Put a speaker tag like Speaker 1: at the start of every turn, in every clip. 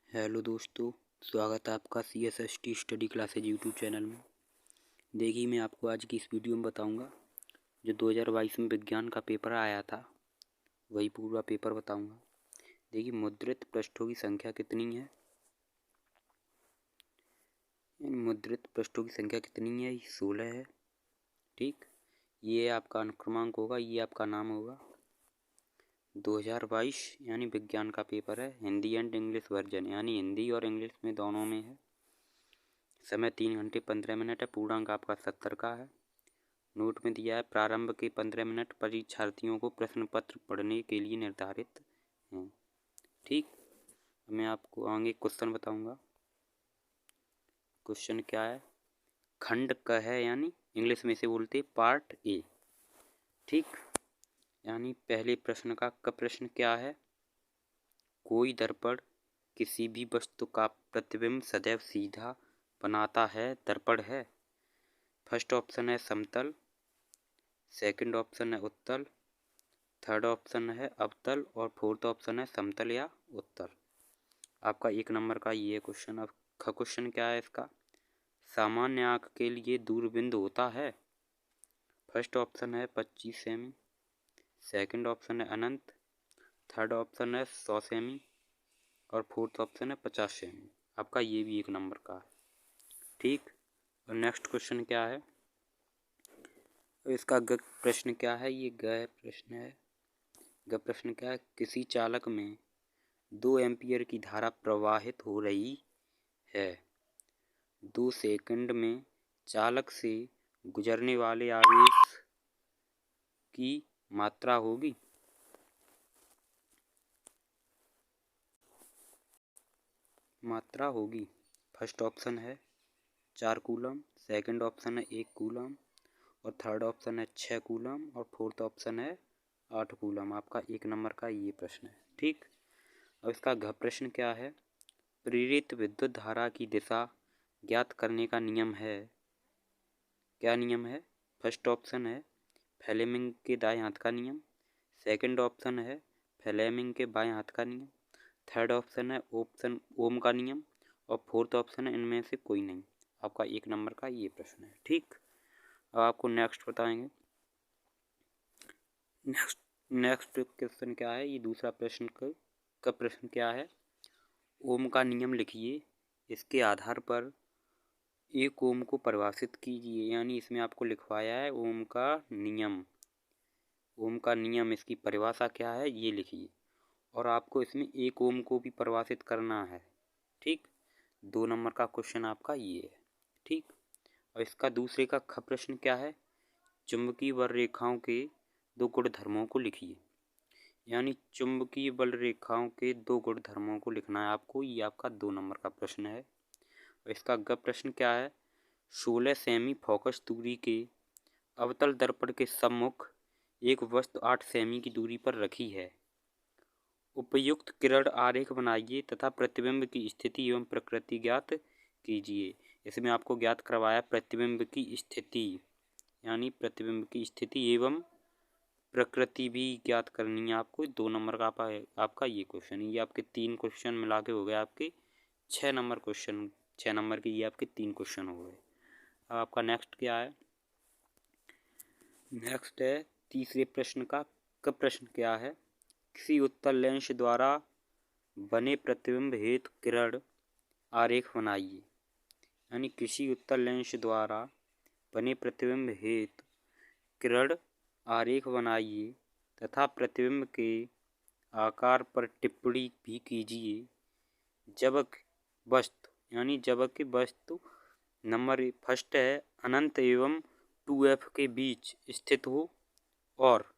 Speaker 1: Hello दोस्तों, स्वागत है आपका CSST study classes YouTube channel में। देखिए, मैं आपको आज की इस वीडियो में बताऊंगा जो 2022 में विज्ञान का पेपर आया था, वही पूरा पेपर बताऊंगा। देखिए, मुद्रित पृष्ठों की संख्या कितनी है। मुद्रित पृष्ठों की संख्या कितनी है? 16 है। ठीक, ये आपका अनुक्रमांक होगा, ये आपका नाम होगा। 2022 यानी विज्ञान का पेपर है, हिंदी एंड इंग्लिश वर्जन, यानी हिंदी और इंग्लिश में दोनों में है। समय 3 घंटे 15 मिनट है। पूर्णांक आपका 70 का है। नोट में दिया है प्रारंभ के 15 मिनट परीक्षार्थियों को प्रश्न पत्र पढ़ने के लिए निर्धारित हैं। ठीक, मैं आपको आगे क्वेश्चन बताऊंगा। क्वेश्चन क्या है? खंड क है, यानी इंग्लिश में से बोलते पार्ट ए। ठीक, यानी पहले प्रश्न का क प्रश्न क्या है? कोई दर्पण किसी भी वस्तु का प्रतिबिंब सदैव सीधा बनाता है, दर्पण है। फर्स्ट ऑप्शन है समतल, सेकंड ऑप्शन है उत्तल, थर्ड ऑप्शन है अवतल और फोर्थ ऑप्शन है समतल या उत्तल। आपका 1 नंबर का ये क्वेश्चन। अब क्वेश्चन क्या है इसका? सामान्य आंख के लिए दूरबिंदु होता है। फर्स्ट ऑप्शन है 25 सेमी, सेकंड ऑप्शन है अनंत, थर्ड ऑप्शन है 100 सेमी और फोर्थ ऑप्शन है 50 सेमी। आपका ये भी 1 नंबर का है। ठीक, और नेक्स्ट क्वेश्चन क्या है? इसका ग प्रश्न क्या है? ये ग प्रश्न है। ग प्रश्न क्या है? किसी चालक में 2 एम्पीयर की धारा प्रवाहित हो रही है। 2 सेकंड में चालक से गुजरने वाले आवेश की मात्रा होगी। फर्स्ट ऑप्शन है 4 कूलम, सेकंड ऑप्शन है 1 कूलम और थर्ड ऑप्शन है 6 कूलम और फोर्थ ऑप्शन है 8 कूलम। आपका 1 नंबर का ये प्रश्न है। ठीक, अब इसका घ प्रश्न क्या है? प्रेरित विद्युत धारा की दिशा ज्ञात करने का नियम है। क्या नियम है? फर्स्ट ऑप्शन है फ्लेमिंग के दाएं हाथ का नियम, सेकंड ऑप्शन है फ्लेमिंग के बाएं हाथ का नियम, थर्ड ऑप्शन है ऑप्शन ओम का नियम और फोर्थ ऑप्शन है इनमें से कोई नहीं। आपका 1 नंबर का ये प्रश्न है। ठीक, अब आपको नेक्स्ट बताएंगे। नेक्स्ट क्वेश्चन क्या है? ये दूसरा प्रश्न का प्रश्न क्या है? ओम का नियम लिखिए, इसके आधार पर एक ओम को परिभाषित कीजिए। यानी इसमें आपको लिखवाया है ओम का नियम। ओम का नियम, इसकी परिभाषा क्या है ये लिखिए और आपको इसमें एक ओम को भी परिभाषित करना है। ठीक, 2 नंबर का क्वेश्चन आपका ये है। ठीक, और इसका दूसरे का ख प्रश्न क्या है? चुंबकीय बल रेखाओं के 2 गुणधर्मों को लिखिए। यानी चुंबकीय बल रेखाओं के 2 गुणधर्मों को लिखना है आपको। ये आपका 2 नंबर का प्रश्न है। और इसका ग प्रश्न क्या है? 16 सेमी फोकस दूरी के अवतल दर्पण के सम्मुख एक वस्तु 8 सेमी की दूरी पर रखी है। उपयुक्त किरण आरेख बनाइए तथा प्रतिबिंब की स्थिति एवं प्रकृति ज्ञात कीजिए। इसमें आपको ज्ञात करवाया प्रतिबिंब की स्थिति, यानी प्रतिबिंब की स्थिति एवं प्रकृति भी ज्ञात करनी है आपको। 2 नंबर का आपका ये क्वेश्चन। ये आपके 3 क्वेश्चन मिला के हो गए आपके 6 नंबर क्वेश्चन। 6 नंबर के ये आपके 3 क्वेश्चन हो गए। अब आपका नेक्स्ट क्या है? नेक्स्ट है तीसरे प्रश्न का क प्रश्न क्या है? किसी उत्तल लेंस द्वारा बने प्रतिबिंब हेतु किरण आरेख बनाइए। यानी किसी उत्तल लेंस द्वारा बने प्रतिबिंब हेतु किरण आरेख बनाइए तथा प्रतिबिंब के आकार पर टिप्पणी भी कीजिए जबकि वस्तु नंबर फर्स्ट है अनंत एवं 2F के बीच स्थित हो और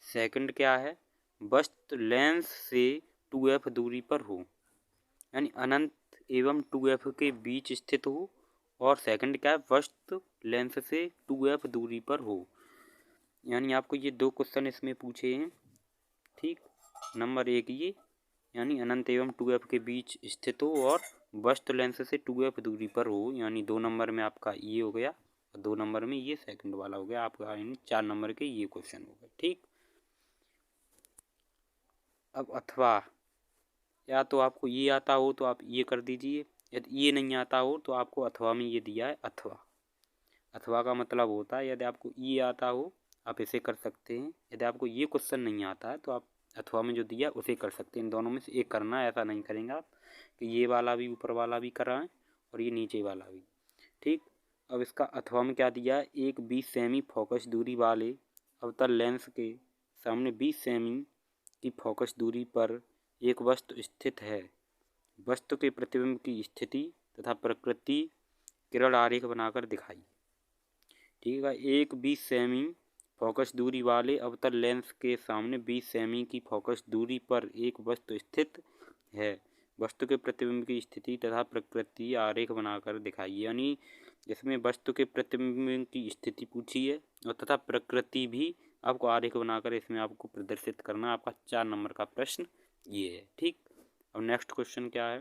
Speaker 1: सेकंड क्या है? वस्तु लेंस से 2F दूरी पर हो। यानी अनंत एवं 2F के बीच स्थित हो और सेकंड क्या है? वस्तु लेंस से 2F दूरी पर हो। यानी आपको ये 2 क्वेश्चन इसमें पूछे हैं। ठीक, नंबर 1 ये, यानी अनंत एवं 2F के बीच स्थित हो और वस्तु लेंस से 2F दूरी पर हो। यानी 2 नंबर में आपका ये हो गया और 2 नंबर में ये सेकंड वाला हो गया आपका। यानी 4 नंबर के ये क्वेश्चन हो गए। ठीक, अब अथवा या तो आपको ये आता हो तो आप ये कर दीजिए, यदि ये नहीं आता हो तो आपको अथवा में ये दिया है अथवा। अथवा का मतलब होता है यदि आपको ये आता हो आप इसे कर सकते हैं, यदि आपको ये क्वेश्चन नहीं आता है तो आप अथवा में जो दिया उसे कर सकते हैं। इन दोनों में से एक करना है, ऐसा नहीं करेंगे आप कि ये वाला भी ऊपर वाला भी कराएं और ये नीचे वाला भी। ठीक, अब इसका अथवा में क्या दिया है, एक 20 सेमी फोकस दूरी वाले अवतल लेंस के सामने 20 सेमी की फोकस दूरी पर एक वस्तु स्थित है। वस्तु के प्रतिबिंब की स्थिति तथा प्रकृति किरण आरेख बनाकर दिखाइए। ठीक है, एक 20 सेमी फोकस दूरी वाले अवतल लेंस के सामने 20 सेमी की फोकस दूरी पर एक वस्तु स्थित है। वस्तु के प्रतिबिंब की स्थिति तथा प्रकृति आरेख बनाकर दिखाइए। यानी इसमें वस्तु के प्रतिबिंब की स्थिति पूछी है और तथा प्रकृति भी आपको आरेख बनाकर इसमें आपको प्रदर्शित करना। आपका 4 नंबर का प्रश्न ये है। ठीक, अब नेक्स्ट क्वेश्चन क्या है,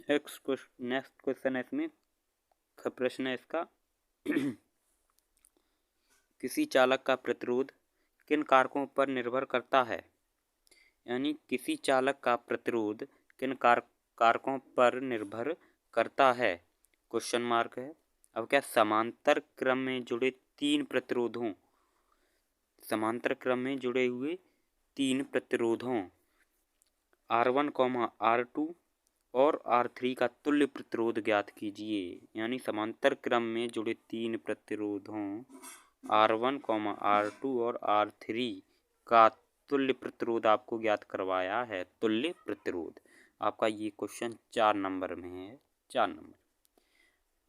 Speaker 1: नेक्स्ट क्वेश्चन है इसमें प्रश्न है इसका किसी चालक का प्रतिरोध किन कारकों पर निर्भर करता है। यानी किसी चालक का प्रतिरोध किन कारकों पर निर्भर करता है, क्वेश्चन मार्क है। अब क्या, समांतर क्रम में जुड़े 3 प्रतिरोधों, समांतर क्रम में जुड़े हुए 3 प्रतिरोधों R1, R2 और R3 का तुल्य प्रतिरोध ज्ञात कीजिए। यानी समांतर क्रम में जुड़े 3 प्रतिरोधों R1, R2 और R3 का तुल्य प्रतिरोध आपको ज्ञात करवाया है। तुल्य प्रतिरोध आपका ये क्वेश्चन 4 नंबर में है। 4 नंबर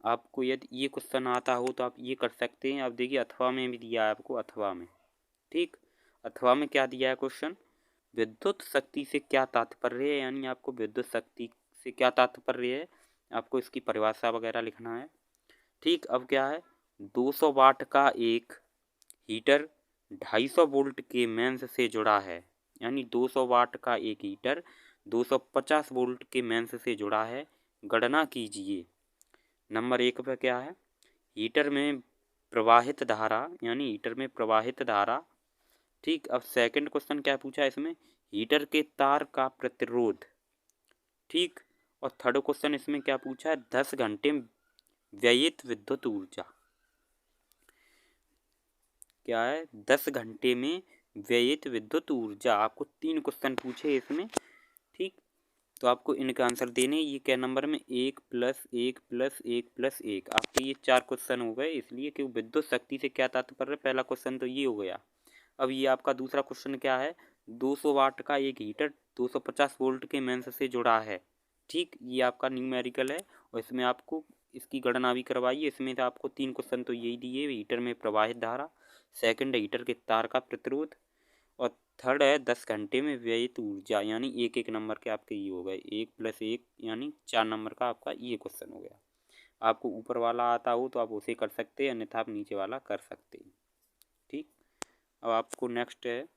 Speaker 1: आपको यदि ये क्वेश्चन आता हो तो आप ये कर सकते हैं। अब देखिए अथवा में भी दिया है आपको, अथवा में। ठीक, अथवा में क्या दिया है क्वेश्चन, विद्युत शक्ति से क्या तात्पर्य है। यानी आपको विद्युत शक्ति से क्या तात्पर्य है, आपको इसकी परिभाषा वगैरह लिखना है। ठीक, अब क्या है, 200 वाट का एक हीटर 250 वोल्ट के मेंस से जुड़ा है। यानी 200 वाट का एक हीटर 250 वोल्ट के मेंस से जुड़ा है, गणना कीजिए। नंबर 1 पर क्या है, हीटर में प्रवाहित धारा, यानी हीटर में प्रवाहित धारा। ठीक, अब सेकंड क्वेश्चन क्या पूछा है इसमें, हीटर के तार का प्रतिरोध। ठीक, और थर्ड क्वेश्चन इसमें क्या पूछा है, 10 घंटे व्ययित विद्युत ऊर्जा। क्या है, 10 घंटे में व्ययित विद्युत ऊर्जा। आपको 3 क्वेश्चन पूछे इसमें। ठीक, तो आपको इनका आंसर देने, ये क्या नंबर में 1 + 1 + 1 + 1 आपके ये 4 क्वेश्चन हो गए। इसलिए कि विद्युत शक्ति से क्या तात्पर्य, पहला क्वेश्चन तो ये हो गया। अब ये आपका दूसरा क्वेश्चन क्या है, 200 वाट का एक हीटर 250 वोल्ट के मेंस से जुड़ा है। ठीक, ये आपका न्यूमेरिकल है और इसमें आपको इसकी गणना भी करवाइए। इसमें तो आपको 3 क्वेश्चन तो यही दिए, हीटर में प्रवाहित धारा, सेकंड हीटर के तार का प्रतिरोध और थर्ड है 10 घंटे में व्ययित ऊर्जा। यानी 1-1 नंबर के आपके ये हो गए, 1 + 1 यानी 4 नंबर का आपका ये क्वेश्चन हो गया। आपको ऊपर वाला आता हो तो आप उसे कर सकते हैं, अन्यथा आप नीचे वाला कर सकते हैं। ठीक, अब आपको नेक्स्ट है,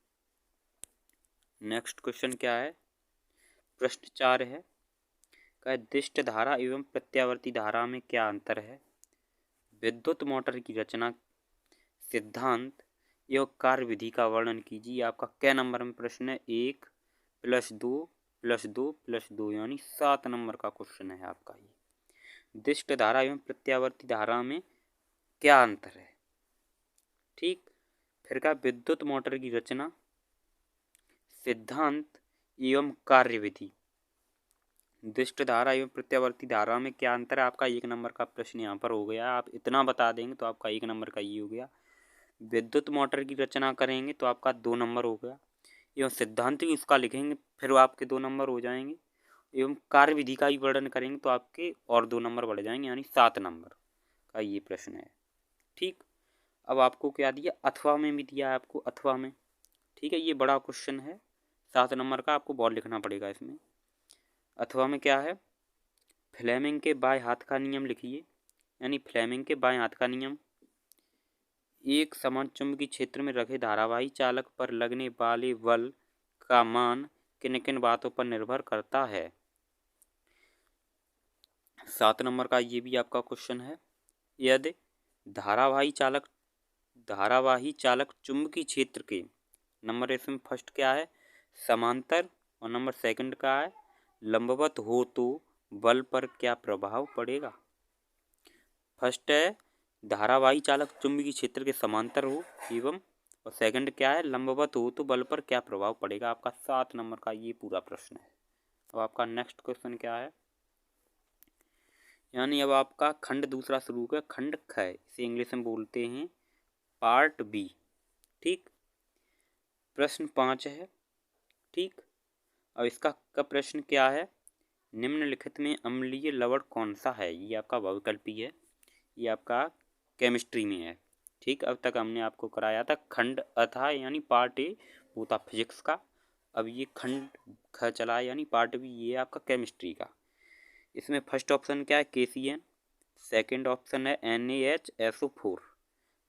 Speaker 1: नेक्स्ट क्वेश्चन क्या है, प्रश्न 4 है, दिष्ट धारा एवं प्रत्यावर्ती धारा में क्या अंतर है। विद्युत मोटर की रचना, सिद्धांत एवं कार्य विधि का वर्णन कीजिए। आपका कै नंबर में प्रश्न है, 1 + 2 + 2 + 2 यानी 7 नंबर का क्वेश्चन है आपका ये। दिष्ट धारा एवं प्रत्यावर्ती धारा में क्या अंतर है। ठीक, फिर का विद्युत मोटर की रचना, सिद्धांत एवं कार्य विधि। दिष्ट धारा एवं प्रत्यावर्ती धारा में क्या अंतर है, आपका 1 नंबर का प्रश्न यहाँ पर हो गया। आप इतना बता देंगे तो आपका 1 नंबर का ये हो गया। विद्युत मोटर की रचना करेंगे तो आपका 2 नंबर हो गया, एवं सिद्धांत भी उसका लिखेंगे फिर आपके 2 नंबर हो जाएंगे, एवं कार्य विधि का भी वर्णन करेंगे तो आपके और 2 नंबर बढ़ जाएंगे, यानी 7 नंबर का ये प्रश्न है। ठीक, अब आपको क्या दिया, अथवा में भी दिया है आपको, अथवा में। ठीक है, ये बड़ा क्वेश्चन है 7 नंबर का, आपको बहुत लिखना पड़ेगा इसमें। अथवा में क्या है, फ्लेमिंग के बाएं हाथ का नियम लिखिए। यानी फ्लेमिंग के बाएं हाथ का नियम, एक समान चुंबकीय क्षेत्र में रखे धारावाही चालक पर लगने वाले बल का मान किन किन बातों पर निर्भर करता है। 7 नंबर का ये भी आपका क्वेश्चन है। यदि धारावाही चालक चुंबकीय क्षेत्र के, नंबर इसमें फर्स्ट क्या है, समांतर और नंबर सेकंड का है लंबवत हो तो बल पर क्या प्रभाव पड़ेगा। फर्स्ट है धारावाही चालक चुंबकीय क्षेत्र के समांतर हो एवं, और सेकंड क्या है लंबवत हो तो बल पर क्या प्रभाव पड़ेगा। आपका 7 नंबर का ये पूरा प्रश्न है। अब आपका नेक्स्ट क्वेश्चन क्या है, यानी अब आपका खंड दूसरा शुरू का खंड ख है, इसे इंग्लिश में बोलते हैं पार्ट बी। ठीक, प्रश्न 5 है। ठीक, अब इसका का प्रश्न क्या है, निम्नलिखित में अम्लीय लवण कौन सा है। ये आपका बहुविकल्पी है, ये आपका केमिस्ट्री में है। ठीक, अब तक हमने आपको कराया था खंड अ था यानी पार्ट ए, वो था फिजिक्स का। अब ये खंड ख चला यानी पार्ट बी, ये आपका केमिस्ट्री का। इसमें फर्स्ट ऑप्शन क्या है KCN, सेकंड ऑप्शन है NaHSO4,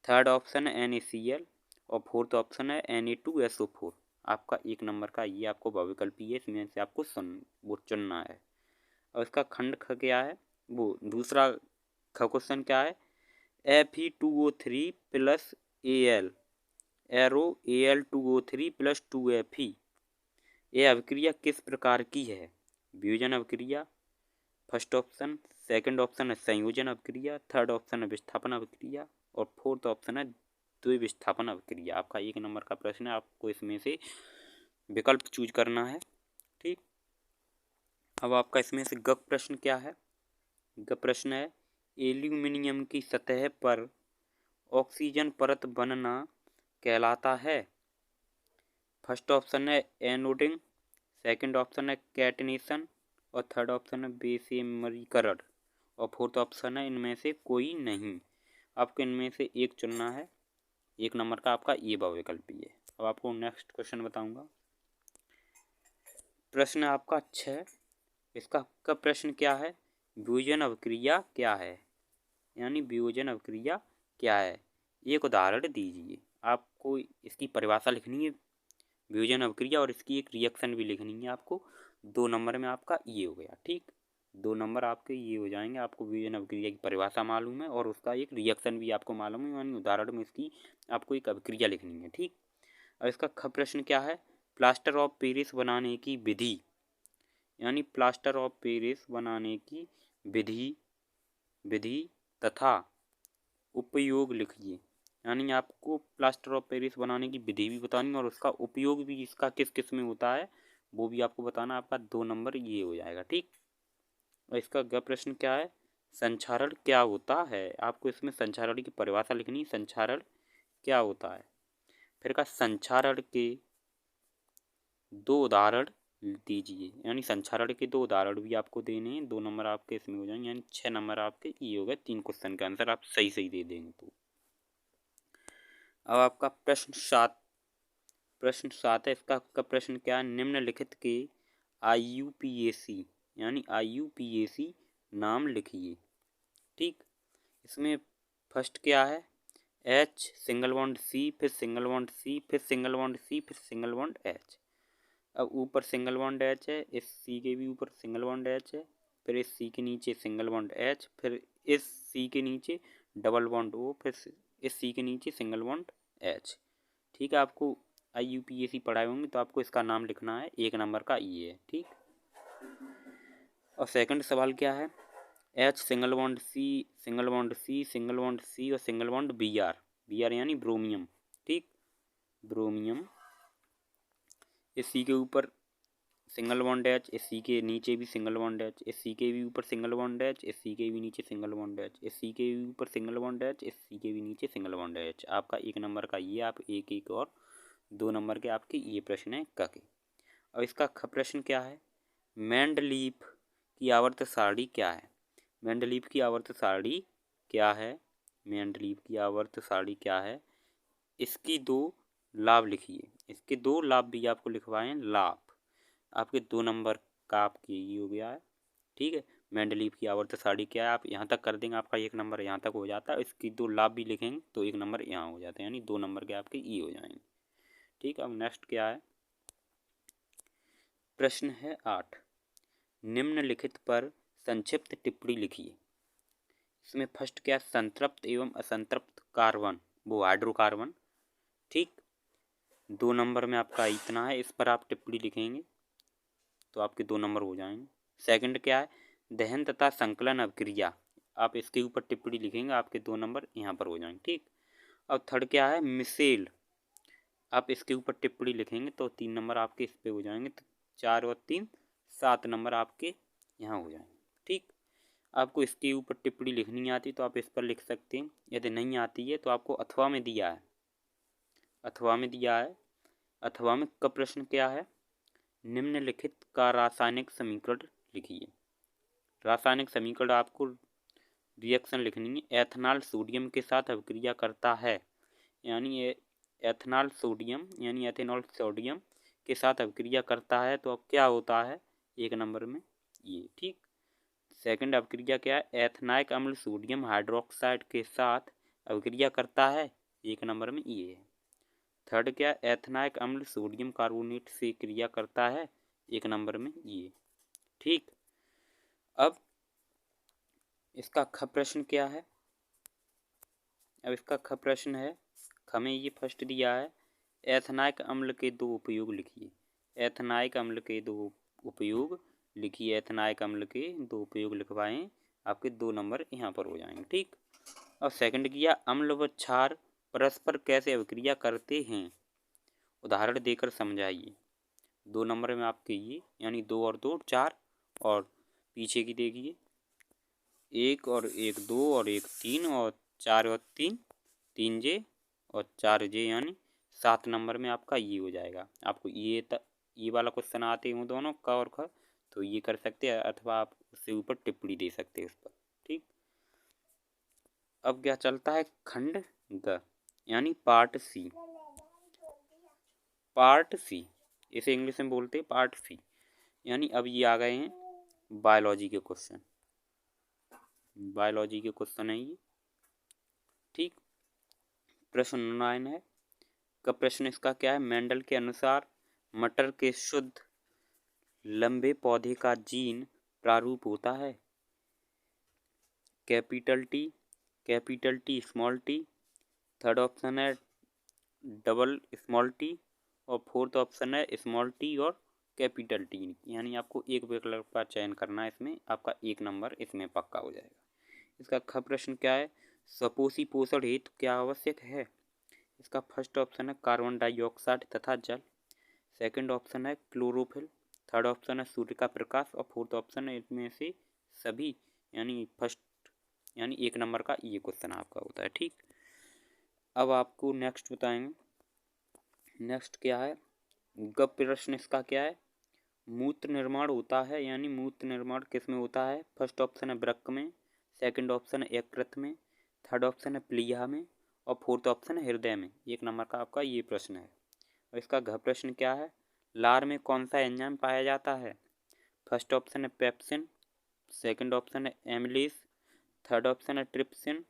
Speaker 1: थर्ड ऑप्शन है NaCl और फोर्थ ऑप्शन है Na2SO4। आपका 1 नंबर का ये आपको बहुविकल्पी है, इसमें से आपको वो चुनना है। और इसका खंड ख क्या है, वो दूसरा ख क्वेश्चन क्या है, Fe2O3 plus Al arrow Al2O3 plus 2Fe, यह अभिक्रिया किस प्रकार की है। वियोजन अभिक्रिया फर्स्ट ऑप्शन, सेकंड ऑप्शन है संयोजन अभिक्रिया, थर्ड ऑप्शन है विस्थापन अभिक्रिया और फोर्थ ऑप्शन है द्विविस्थापन अभिक्रिया। आपका 1 नंबर का प्रश्न है, आपको इसमें से विकल्प चूज करना है। ठीक, अब आपका इसमें से ग प्रश्न क्या है, ग प्रश्न है एल्यूमिनियम की सतह पर ऑक्सीजन परत बनना कहलाता है। फर्स्ट ऑप्शन है एनोडिंग, सेकंड ऑप्शन है कैटनेशन और थर्ड ऑप्शन है बेसेमरीकरण और फोर्थ ऑप्शन है इनमें से कोई नहीं। आपको इनमें से एक चुनना है। 1 नंबर का आपका ये बहुविकल्पी है। अब आपको नेक्स्ट क्वेश्चन बताऊंगा। प्रश्न आपका 6, इसका का प्रश्न क्या है, वियोजन अभिक्रिया क्या है, यानी वियोजन अभिक्रिया क्या है। एक उदाहरण दीजिए। आपको इसकी परिभाषा लिखनी है वियोजन अभिक्रिया और इसकी एक रिएक्शन भी लिखनी है आपको। 2 नंबर में आपका ये हो गया। ठीक, 2 नंबर आपके ये हो जाएंगे। आपको वियोजन अभिक्रिया की परिभाषा मालूम है और उसका एक रिएक्शन भी आपको मालूम है, यानी उदाहरण में इसकी आपको एक अभिक्रिया लिखनी है। ठीक, और इसका ख प्रश्न क्या है, प्लास्टर ऑफ पेरिस बनाने की विधि, यानी प्लास्टर ऑफ पेरिस बनाने की विधि तथा उपयोग लिखिए। यानी आपको प्लास्टर ऑफ पेरिस बनाने की विधि भी बतानी और उसका उपयोग भी इसका किस किस में होता है वो भी आपको बताना। आपका 2 नंबर ये हो जाएगा। ठीक, और इसका ग प्रश्न क्या है, संक्षारण क्या होता है। आपको इसमें संक्षारण की परिभाषा लिखनी, संक्षारण क्या होता है। फिर का संक्षारण के 2 उदाहरण दीजिए, यानी संक्षारण के 2 उदाहरण भी आपको देने हैं। 2 नंबर आपके इसमें हो जाएंगे, यानी 6 नंबर आपके ये हो गए। 3 क्वेश्चन का आंसर आप सही सही दे देंगे। तो अब आपका प्रश्न 7 है। इसका का प्रश्न क्या है, निम्नलिखित के IUPAC यानी IUPAC नाम लिखिए। ठीक, इसमें फर्स्ट क्या है, H सिंगल बॉन्ड C फिर सिंगल बॉन्ड C फिर सिंगल बॉन्ड C फिर सिंगल बॉन्ड H। अब ऊपर सिंगल बॉन्ड H है, इस C के भी ऊपर सिंगल बॉन्ड H है, फिर इस C के नीचे सिंगल बॉन्ड H, फिर इस C के नीचे डबल बॉन्ड O, फिर इस C के नीचे सिंगल बॉन्ड H। ठीक है, आपको IUPAC पढ़ाए होंगे तो आपको इसका नाम लिखना है। 1 नंबर का ये है। ठीक, और सेकंड सवाल क्या है, H single bond C single bond C single bond C और सिंगल बॉन्ड Br यानी ब्रोमियम। ठीक, ब्रोमियम, इस C के ऊपर सिंगल बॉन्ड H, इस C के नीचे भी सिंगल बॉन्ड H, इस C के भी ऊपर सिंगल बॉन्ड H, इस C के भी नीचे सिंगल बॉन्ड H, इस C के भी ऊपर सिंगल बॉन्ड H, इस C के भी नीचे सिंगल बॉन्ड H। आपका 1 नंबर का ये, आप एक और 2 नंबर के आपके ये प्रश्न है क के। और इसका ख प्रश्न क्या है, मेंडलीफ की आवर्त सारणी क्या है। मेंडलीफ की आवर्त सारणी क्या है, मेंडलीफ की आवर्त सारणी क्या है। इसकी 2 लाभ लिखिए। इसके 2 लाभ भी आपको लिखवाएं। लाभ आपके 2 नंबर का आपके ये हो गया है। ठीक है, मेंडलीफ की आवर्त सारणी क्या है, आप यहाँ तक कर देंगे, आपका 1 नंबर यहाँ तक हो जाता है। इसकी 2 लाभ भी लिखेंगे तो 1 नंबर यहाँ हो जाता है, यानी 2 नंबर के आपके ये हो जाएंगे। ठीक, अब नेक्स्ट क्या है, प्रश्न है 8, निम्नलिखित पर संक्षिप्त टिप्पणी लिखिए। इसमें फर्स्ट क्या, संतृप्त एवं असंतृप्त कार्बन, वो हाइड्रोकार्बन। ठीक, 2 नंबर में आपका इतना है, इस पर आप टिप्पणी लिखेंगे। तो आपके 2 नंबर हो जाएंगे। सेकंड क्या है, दहन तथा संकलन अभिक्रिया, आप इसके ऊपर टिप्पणी लिखेंगे, आपके 2 नंबर यहाँ पर हो जाएंगे। ठीक। अब थर्ड क्या है, मिसेल, आप इसके ऊपर टिप्पणी लिखेंगे तो 3 नंबर आपके इस पे हो जाएंगे। तो 4 और 3 7 नंबर आपके यहाँ हो जाएंगे। ठीक। आपको इसके ऊपर टिप्पणी लिखनी आती तो आप इस पर लिख सकते हैं, यदि नहीं आती है तो आपको अथवा में दिया है, अथवा में दिया है। अथवा में का प्रश्न क्या है, निम्नलिखित का रासायनिक समीकरण लिखिए। रासायनिक समीकरण आपको रिएक्शन लिखनी है। एथनॉल सोडियम के साथ अभिक्रिया करता है, यानी एथनॉल सोडियम यानी एथेनॉल सोडियम के साथ अभिक्रिया करता है तो अब क्या होता है 1 नंबर में ये। ठीक। सेकंड अभिक्रिया क्या है, एथनाइक अम्ल सोडियम हाइड्रोक्साइड के साथ अभिक्रिया करता है, 1 नंबर में ये है। थर्ड क्या, एथनाइक अम्ल सोडियम कार्बोनेट से क्रिया करता है, 1 नंबर में ये। ठीक। अब इसका ख प्रश्न क्या है, अब इसका ख प्रश्न है, ख में ये फर्स्ट दिया है, एथनाइक अम्ल के 2 उपयोग लिखिए। एथनाइक अम्ल के 2 उपयोग लिखिए, एथनाइक अम्ल के 2 उपयोग लिखवाएं, आपके 2 नंबर यहाँ पर हो जाएंगे। ठीक। और सेकंड किया, अम्ल व क्षार परस्पर कैसे अभिक्रिया करते हैं, उदाहरण देकर समझाइए। 2 नंबर में आपके ये, यानी 2 और 2 4, और पीछे की देखिए 1 और 1 2 और 1 3 और 4 और 3 3 जे और 4 जे, यानी 7 नंबर में आपका ये हो जाएगा। आपको ये वाला क्वेश्चन आते हैं दोनों क और ख, तो ये कर सकते हैं, अथवा आप उससे ऊपर टिप्पणी दे सकते हैं उस पर। ठीक। अब क्या चलता है, खंड ग यानी पार्ट सी। पार्ट सी, इसे इंग्लिश में बोलते हैं पार्ट सी, यानी अब ये आ गए हैं बायोलॉजी के क्वेश्चन। बायोलॉजी के क्वेश्चन है ये। ठीक। प्रश्न 9 है का प्रश्न इसका क्या है, मेंडल के अनुसार मटर के शुद्ध लंबे पौधे का जीन प्रारूप होता है, capital T small T, third option है डबल स्मॉल टी, और फोर्थ ऑप्शन है स्मॉल टी और कैपिटल टी, यानी आपको एक विकल्प का चयन करना है, इसमें आपका 1 नंबर इसमें पक्का हो जाएगा। इसका ख प्रश्न क्या है, सपोषी पोषण हेतु क्या आवश्यक है, इसका फर्स्ट ऑप्शन है कार्बन डाइऑक्साइड तथा जल, सेकंड ऑप्शन है क्लोरोफिल, थर्ड ऑप्शन है सूर्य का प्रकाश, और फोर्थ ऑप्शन है इसमें से सभी, यानी फर्स्ट, यानी 1 नंबर का ये क्वेश्चन आपका होता है। ठीक। अब आपको नेक्स्ट बताएंगे, नेक्स्ट क्या है, ग प्रश्न इसका क्या है, मूत्र निर्माण होता है, यानी मूत्र निर्माण किस में होता है, फर्स्ट ऑप्शन है वृक्क में, सेकंड ऑप्शन है यकृत में, थर्ड ऑप्शन है प्लीहा में, और फोर्थ ऑप्शन है हृदय में। 1 नंबर का आपका ये प्रश्न है। और इसका घ प्रश्न क्या है, लार में कौन सा एंजाइम पाया जाता है, फर्स्ट ऑप्शन है पेप्सिन, सेकंड ऑप्शन है एमिलेज, थर्ड ऑप्शन है ट्रिप्सिन,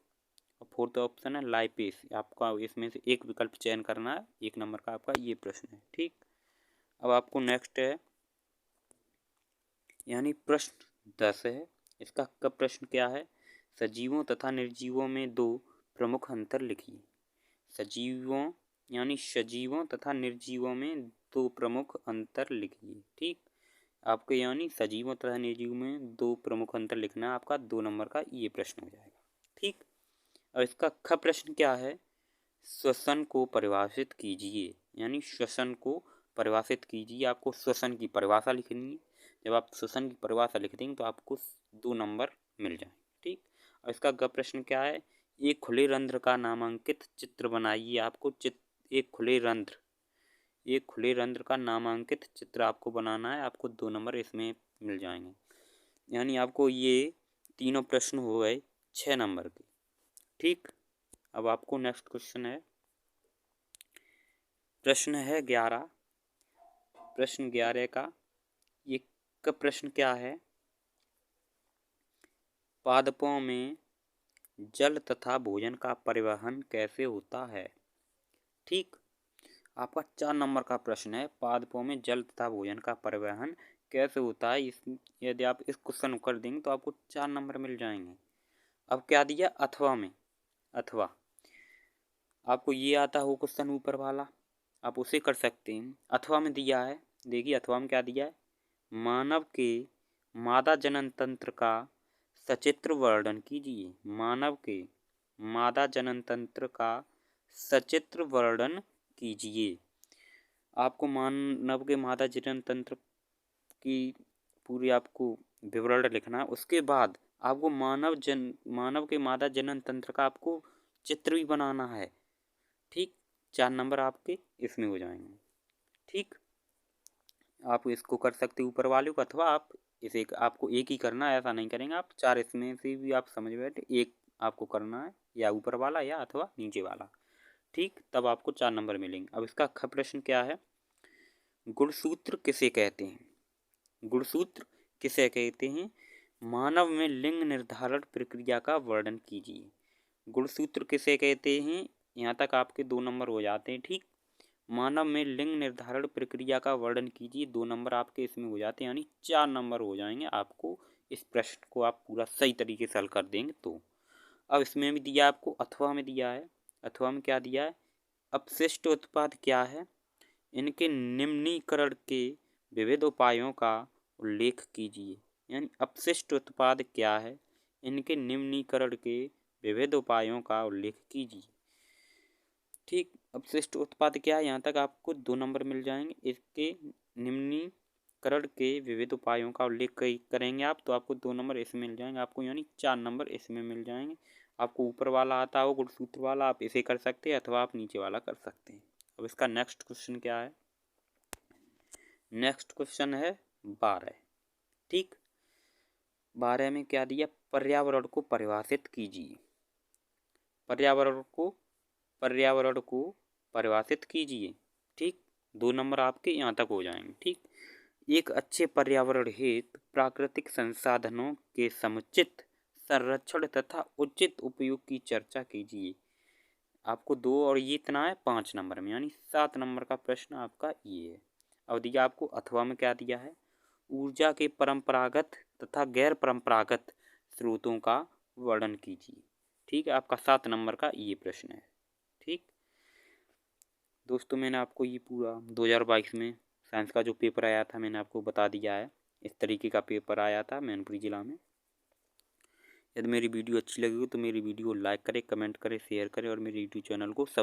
Speaker 1: और फोर्थ ऑप्शन है लाइपेस। आपका इसमें से एक विकल्प चयन करना है, 1 नंबर का आपका ये प्रश्न है। ठीक। अब आपको नेक्स्ट है, यानी प्रश्न 10 है, इसका क प्रश्न क्या है, सजीवों तथा निर्जीवों में 2 प्रमुख अंतर लिखिए। सजीवों यानी सजीवों तथा निर्जीवों में 2 प्रमुख अंतर लिखिए। ठीक। आपके यानी सजीवों तथा निर्जीवों में 2 प्रमुख अंतर लिखना, आपका 2 नंबर का ये प्रश्न हो जाएगा। ठीक। और इसका ख प्रश्न क्या है, श्वसन को परिभाषित कीजिए, यानी श्वसन को परिभाषित कीजिए। आपको श्वसन की परिभाषा लिखनी है, जब आप श्वसन की परिभाषा लिख देंगे तो आपको 2 नंबर मिल जाए। ठीक। और इसका ग प्रश्न क्या है, एक खुले रंध्र का नामांकित चित्र बनाइए। आपको एक खुले रंध्र का नामांकित चित्र आपको बनाना है, आपको 2 नंबर इसमें मिल जाएंगे, यानी आपको ये तीनों प्रश्न हो गए 6 नंबर के। ठीक। अब आपको नेक्स्ट क्वेश्चन है, प्रश्न है 11। प्रश्न 11 का ये का प्रश्न क्या है, पादपों में जल तथा भोजन का परिवहन कैसे होता है। ठीक। आपका 4 नंबर का प्रश्न है, पादपों में जल तथा भोजन का परिवहन कैसे होता है। यदि आप इस क्वेश्चन को कर देंगे तो आपको 4 नंबर मिल जाएंगे। अब क्या दिया, अथवा में, अथवा आपको ये आता हो क्वेश्चन ऊपर वाला, आप उसे कर सकते हैं। अथवा में दिया है, देखिए अथवा में क्या दिया है, मानव के मादा जनन तंत्र का सचित्र वर्णन कीजिए। मानव के मादा जनन तंत्र का सचित्र वर्णन कीजिए। आपको मानव के मादा जनन तंत्र की पूरी आपको विवरण लिखना है। उसके बाद आपको मानव के मादा जनन तंत्र का आपको चित्र भी बनाना है। ठीक, 4 नंबर आपके इसमें हो जाएंगे। ठीक, आप इसको कर सकते ऊपर वाले को, अथवा आप इसे आपको एक ही करना है, ऐसा नहीं करेंगे आप 4 इसमें से भी आप समझ बैठे, एक आपको करना है, या ऊपर वाला या अथवा नीचे वाला। ठीक, तब आपको 4 नंबर मिलेंगे। अब इसका ख प्रश्न क्या है, गुणसूत्र किसे कहते हैं? गुणसूत्र किसे कहते हैं? मानव में लिंग निर्धारण प्रक्रिया का वर्णन कीजिए। गुणसूत्र किसे कहते हैं? यहाँ तक आपके 2 नंबर हो जाते हैं। ठीक, मानव में लिंग निर्धारण प्रक्रिया का वर्णन कीजिए, 2 नंबर आपके इसमें हो जाते हैं, यानी 4 नंबर हो जाएंगे आपको। इस प्रश्न को आप पूरा सही तरीके से हल कर देंगे तो। अब इसमें भी दिया आपको, अथवा में दिया है। अथवा में क्या दिया है, अपशिष्ट उत्पाद क्या है, इनके निम्नीकरण के विविध उपायों का उल्लेख कीजिए। यानी अपशिष्ट उत्पाद क्या है, इनके निम्नीकरण के विविध उपायों का उल्लेख कीजिए। ठीक, अपशिष्ट उत्पाद क्या है, यहाँ तक आपको 2 नंबर मिल जाएंगे। इसके निम्नीकरण के विविध उपायों का उल्लेख करेंगे आप, तो आपको 2 नंबर इसमें मिल जाएंगे आपको, यानी 4 नंबर इसमें मिल जाएंगे। आपको ऊपर वाला आता हो गुणसूत्र वाला, आप इसे कर सकते हैं, अथवा आप नीचे वाला कर सकते हैं। अब इसका नेक्स्ट क्वेश्चन क्या है, नेक्स्ट क्वेश्चन है 12। ठीक, 12 में क्या दिया, पर्यावरण को परिभाषित कीजिए। पर्यावरण को परिभाषित कीजिए। ठीक, 2 नंबर आपके यहाँ तक हो जाएंगे। ठीक, एक अच्छे पर्यावरण हेतु प्राकृतिक संसाधनों के समुचित संरक्षण तथा उचित उपयोग की चर्चा कीजिए। आपको 2 और ये इतना है 5 नंबर में, यानी 7 नंबर का प्रश्न आपका ये है। अब दिया आपको अथवा में क्या दिया है, ऊर्जा के परंपरागत तथा गैर परंपरागत स्रोतों का वर्णन कीजिए। ठीक है, आपका 7 नंबर का ये प्रश्न है। ठीक दोस्तों, मैंने आपको ये पूरा 2022 में साइंस का जो पेपर आया था मैंने आपको बता दिया है। इस तरीके का पेपर आया था मैनपुरी जिला में। यदि मेरी वीडियो अच्छी लगी हो तो मेरी वीडियो को लाइक करें, कमेंट करें, शेयर करें और मेरे यूट्यूब चैनल को